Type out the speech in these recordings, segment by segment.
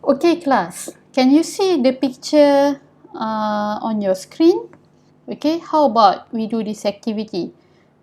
Okay, class, can you see the picture on your screen? Okay, how about we do this activity?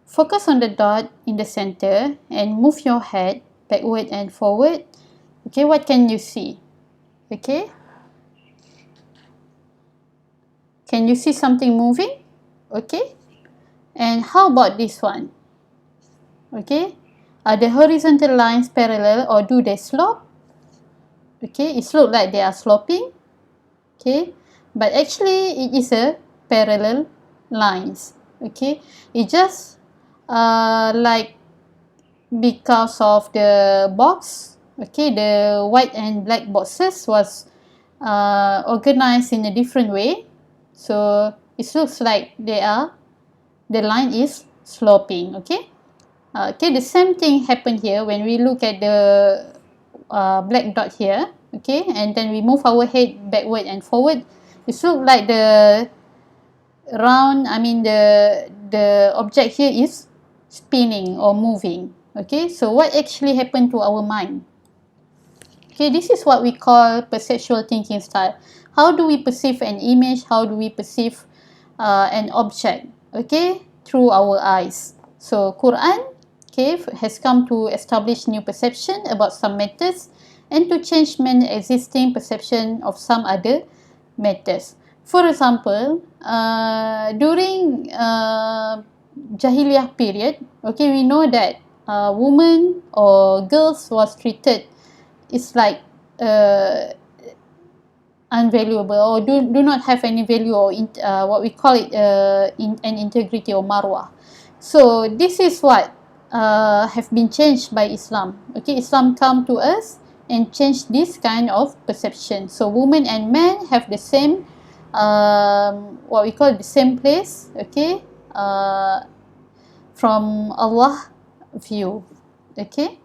Focus on the dot in the center and move your head backward and forward. Okay, what can you see? Okay, can you see something moving? Okay, and how about this one? Okay, are the horizontal lines parallel or do they slope? Okay, it looks like they are sloping. Okay, but actually it is a parallel lines. Okay, it just like because of the box. Okay, the white and black boxes was organized in a different way, so it looks like the line is sloping. Okay, okay, the same thing happened here when we look at the black dot here. Okay, and then we move our head backward and forward. It looks like the the object here is spinning or moving. Okay, so what actually happened to our mind? Okay, this is what we call perceptual thinking style. How do we perceive an image? How do we perceive an object? Okay, through our eyes. So Quran, okay, has come to establish new perception about some matters and to change man's existing perception of some other matters. For example, during Jahiliyah period, okay, we know that women or girls was treated, it's like unvaluable or do not have any value or what we call it an integrity or marwah. So this is what have been changed by Islam. Okay, Islam come to us and change this kind of perception. So women and men have the same what we call the same place. Okay, from Allah view. Okay,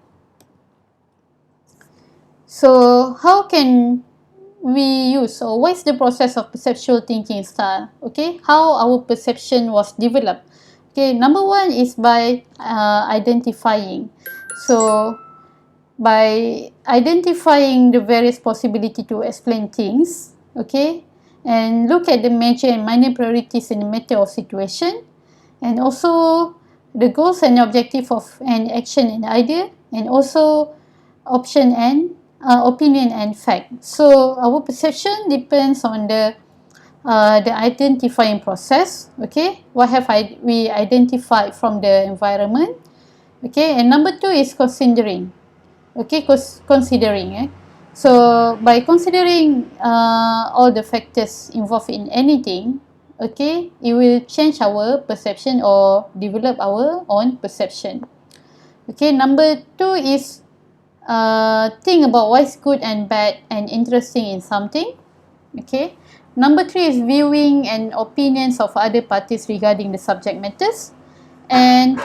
so how can we use, or what is the process of perceptual thinking style? Okay, how our perception was developed? Okay, number one is by identifying. So by identifying the various possibility to explain things, okay, and look at the major and minor priorities in the matter of situation, and also the goals and objective of an action and idea, and also option and opinion and fact. So our perception depends on the identifying process. Okay, what have we identified from the environment? Okay, and number two is considering. Okay, considering. So by considering all the factors involved in anything, okay, it will change our perception or develop our own perception. Okay, number two is think about what's good and bad and interesting in something. Okay, number three is viewing and opinions of other parties regarding the subject matters, and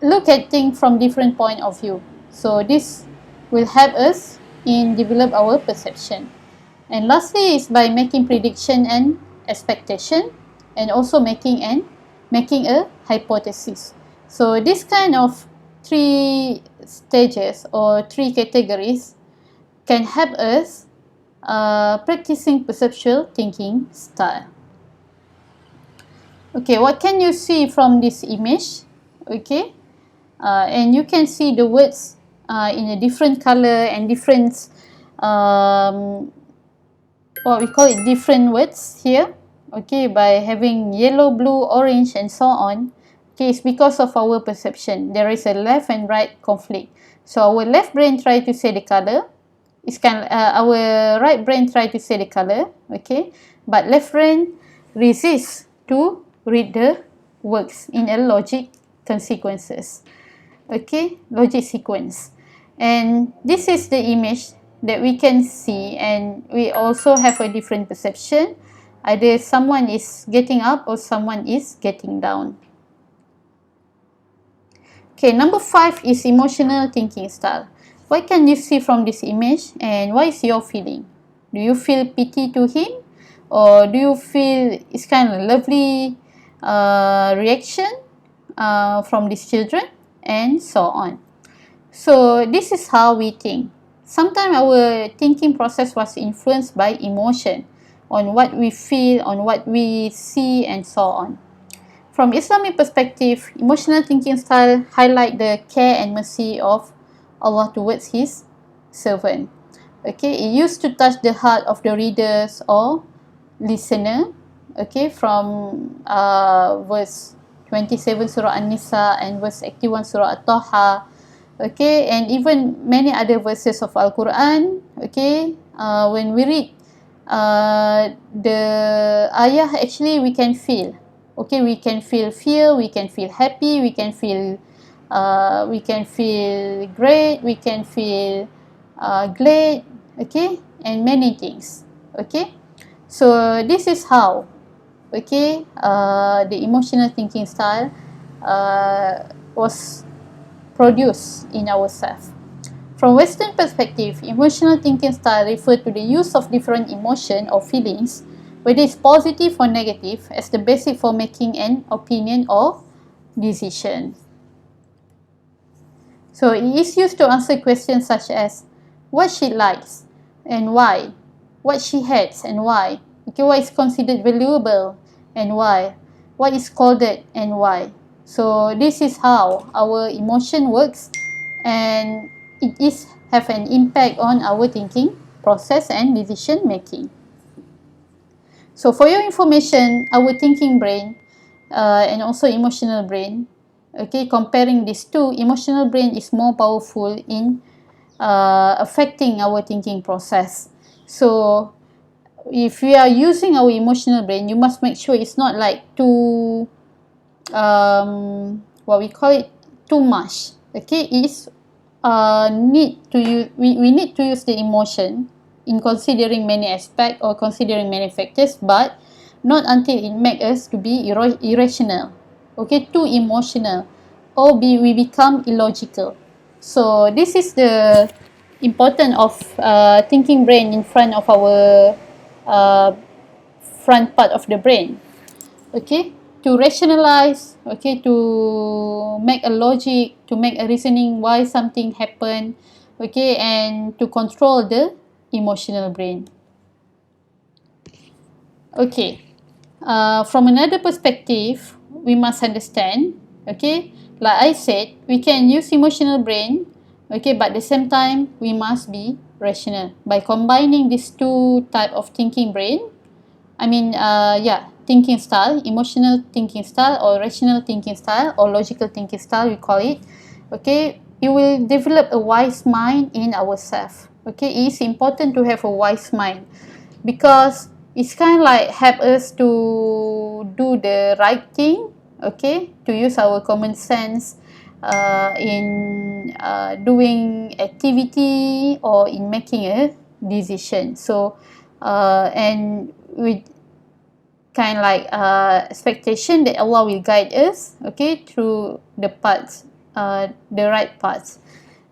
look at things from different point of view. So this will help us in develop our perception. And lastly is by making prediction and expectation, and also making a hypothesis. So this kind of three stages or three categories can help us practicing perceptual thinking style. Okay, what can you see from this image? Okay, and you can see the words in a different color and different what we call it different words here. Okay, by having yellow, blue, orange and so on. Okay, it's because of our perception. There is a left and right conflict. So our left brain try to say the color. It's kind of, our right brain try to say the color. Okay, but left brain resists to read the words in a logic consequences. Okay, logic sequence. And this is the image that we can see, and we also have a different perception. Either someone is getting up or someone is getting down. Okay, number 5 is emotional thinking style. What can you see from this image and what is your feeling? Do you feel pity to him, or do you feel it's kind of lovely reaction from these children, and so on? So this is how we think. sometimes our thinking process was influenced by emotion, on what we feel, on what we see, and so on. From Islamic perspective, emotional thinking style highlight the care and mercy of Allah towards His servant. Okay, it used to touch the heart of the readers or listener. Okay, from verse 27 Surah An-Nisa and verse 81 Surah At-Taha. Okay, and even many other verses of Al-Quran. Okay, when we read the ayah, actually we can feel. Okay, we can feel fear, we can feel happy, we can feel great, we can feel glad, okay, and many things. Okay, so this is how, okay, the emotional thinking style was produced in ourselves. From Western perspective, emotional thinking style refers to the use of different emotion or feelings, whether it's positive or negative, as the basis for making an opinion or decision. So it is used to answer questions such as what she likes and why, what she hates and why, okay, what is considered valuable and why, what is scolded and why. So this is how our emotion works, and it is have an impact on our thinking process and decision making. So for your information, our thinking brain and also emotional brain, okay, comparing these two, emotional brain is more powerful in affecting our thinking process. So if we are using our emotional brain, you must make sure it's not like too what we call it, too much. Okay, it's need to use, we need to use the emotion in considering many aspects or considering many factors, but not until it makes us to be irrational, okay, too emotional, or we become illogical. So this is the importance of thinking brain in front of our uh, front part of the brain, okay, to rationalize, okay, to make a logic, to make a reasoning why something happened, okay, and to control the emotional brain. Okay, from another perspective, we must understand, okay, like I said, we can use emotional brain, okay, but at the same time we must be rational. By combining these two type of thinking brain, thinking style, emotional thinking style or rational thinking style or logical thinking style, we call it. Okay, you will develop a wise mind in ourselves. Okay, it is important to have a wise mind because it's kind of like help us to do the right thing. Okay, to use our common sense in doing activity or in making a decision. So and with kind of like expectation that Allah will guide us, okay, through the paths, the right paths.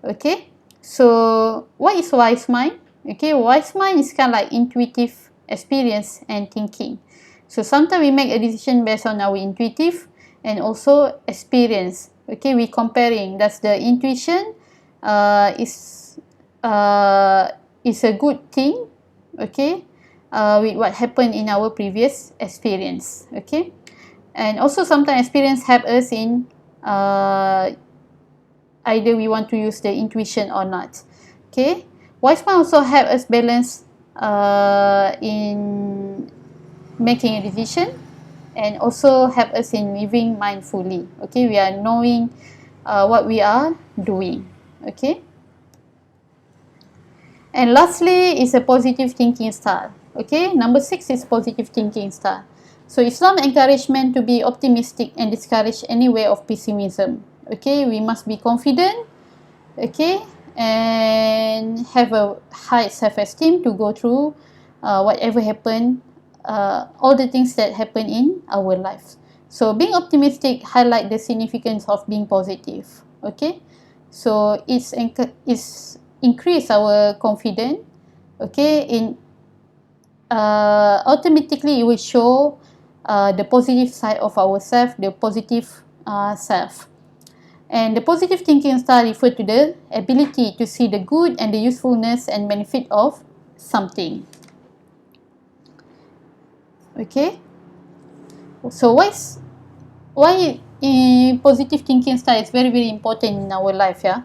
Okay, so what is wise mind? Okay, wise mind is kind of like intuitive experience and thinking. So sometimes we make a decision based on our intuitive and also experience. Okay, we comparing, does the intuition is a good thing, okay, with what happened in our previous experience. Okay, and also sometimes experience help us in either we want to use the intuition or not. Okay, wise mind also help us balance in making a decision and also help us in living mindfully. Okay, we are knowing what we are doing. Okay, and lastly is a positive thinking style. Okay, number 6 is positive thinking style. So Islam encouragement to be optimistic and discourage any way of pessimism. Okay, we must be confident, okay, and have a high self-esteem to go through whatever happen, all the things that happen in our lives. So being optimistic highlight the significance of being positive. Okay, so it's increase our confidence. Okay, in automatically it will show the positive side of ourselves, the positive self. And the positive thinking style refers to the ability to see the good and the usefulness and benefit of something. Okay, so why positive thinking style is very very important in our life, yeah.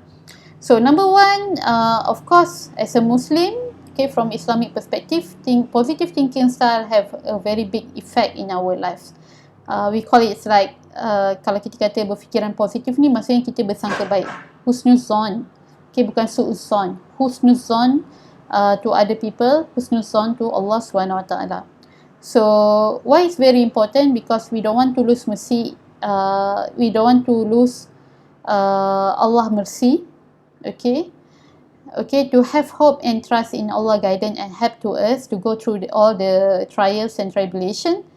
So number one, of course, as a Muslim, okay, from Islamic perspective, positive thinking style have a very big effect in our lives. We call it like kalau kita kata berfikiran positif ni, maksudnya kita bersangka baik, husnuzon, okay, bukan su'uzon, husnuzon to other people, husnuzon to Allah SWT. So why is very important? Because we don't want to lose mercy, we don't want to lose Allah mercy. Okay, to have hope and trust in Allah guidance and help to us to go through all the trials and tribulation.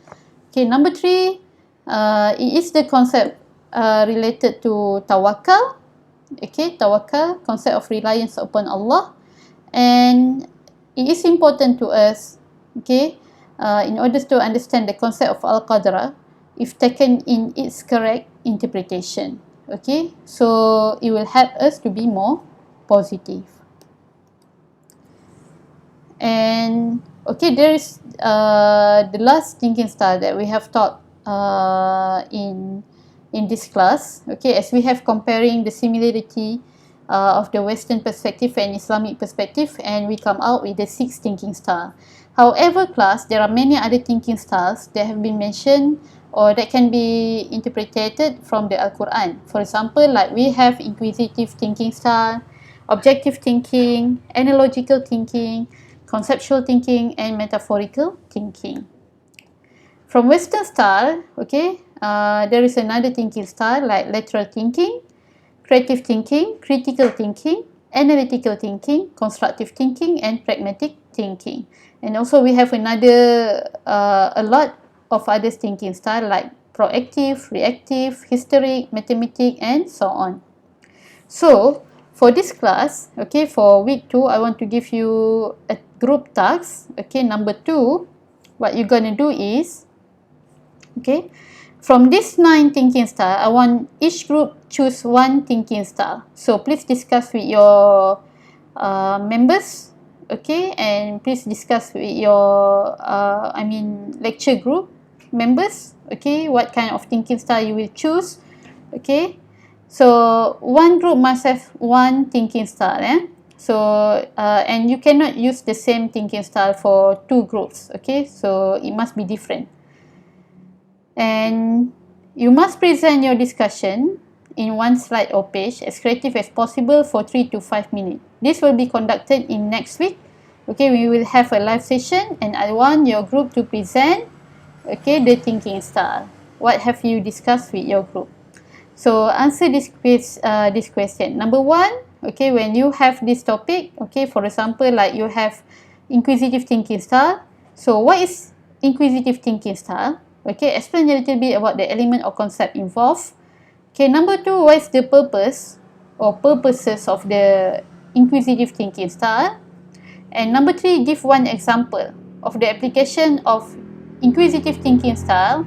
Okay, number three, it is the concept related to tawakal. Okay, tawakal, concept of reliance upon Allah, and it is important to us, okay, in order to understand the concept of al-qadra if taken in its correct interpretation. Okay, so it will help us to be more positive. And okay, there is the last thinking style that we have taught in this class. Okay, as we have comparing the similarity of the Western perspective and Islamic perspective, and we come out with the 6 thinking style. However, class, there are many other thinking styles that have been mentioned or that can be interpreted from the Al-Quran. For example, like we have inquisitive thinking style, objective thinking, analogical thinking, conceptual thinking, and metaphorical thinking. From Western style, okay, there is another thinking style like lateral thinking, creative thinking, critical thinking, analytical thinking, constructive thinking, and pragmatic thinking. And also we have another a lot of other thinking style like proactive, reactive, historic, mathematic, and so on. So for this class, okay, for week 2, I want to give you a group task. Okay, number 2, what you're gonna do is, okay, from this 9 thinking style, I want each group choose 1 thinking style. So please discuss with your members, okay, and please discuss with your lecture group members, okay, what kind of thinking style you will choose. Okay, so one group must have 1 thinking style, so and you cannot use the same thinking style for 2 groups, okay, so it must be different. And you must present your discussion in 1 slide or page as creative as possible for 3 to 5 minutes. This will be conducted in next week. Okay, we will have a live session and I want your group to present, okay, the thinking style. What have you discussed with your group? So answer this question. Number 1, okay, when you have this topic, okay, for example, like you have inquisitive thinking style. So what is inquisitive thinking style? Okay, explain a little bit about the element or concept involved. Okay, number 2, what is the purpose or purposes of the inquisitive thinking style? And number 3, give 1 example of the application of inquisitive thinking style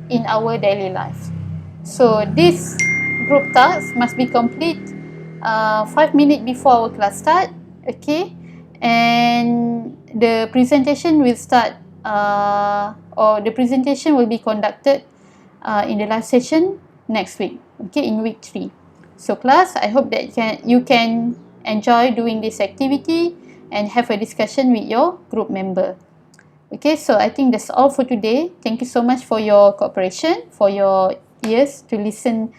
in our daily life. So this group task must be complete 5 minutes before our class start. Okay, and the presentation will start or the presentation will be conducted in the live session next week, okay, in week 3. So class, I hope that you can enjoy doing this activity and have a discussion with your group member. Okay, so I think that's all for today. Thank you so much for your cooperation, for your ears to listen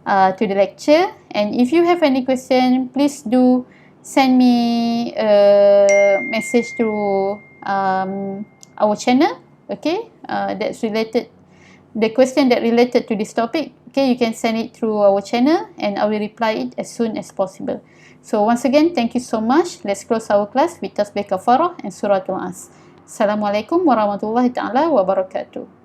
to the lecture. And if you have any question, please do send me a message through our channel. Okay, that's related, the question that related to this topic, okay, you can send it through our channel and I will reply it as soon as possible. So once again, thank you so much. Let's close our class with tasbih kafarah and suratul as. Assalamualaikum warahmatullahi taala wabarakatuh.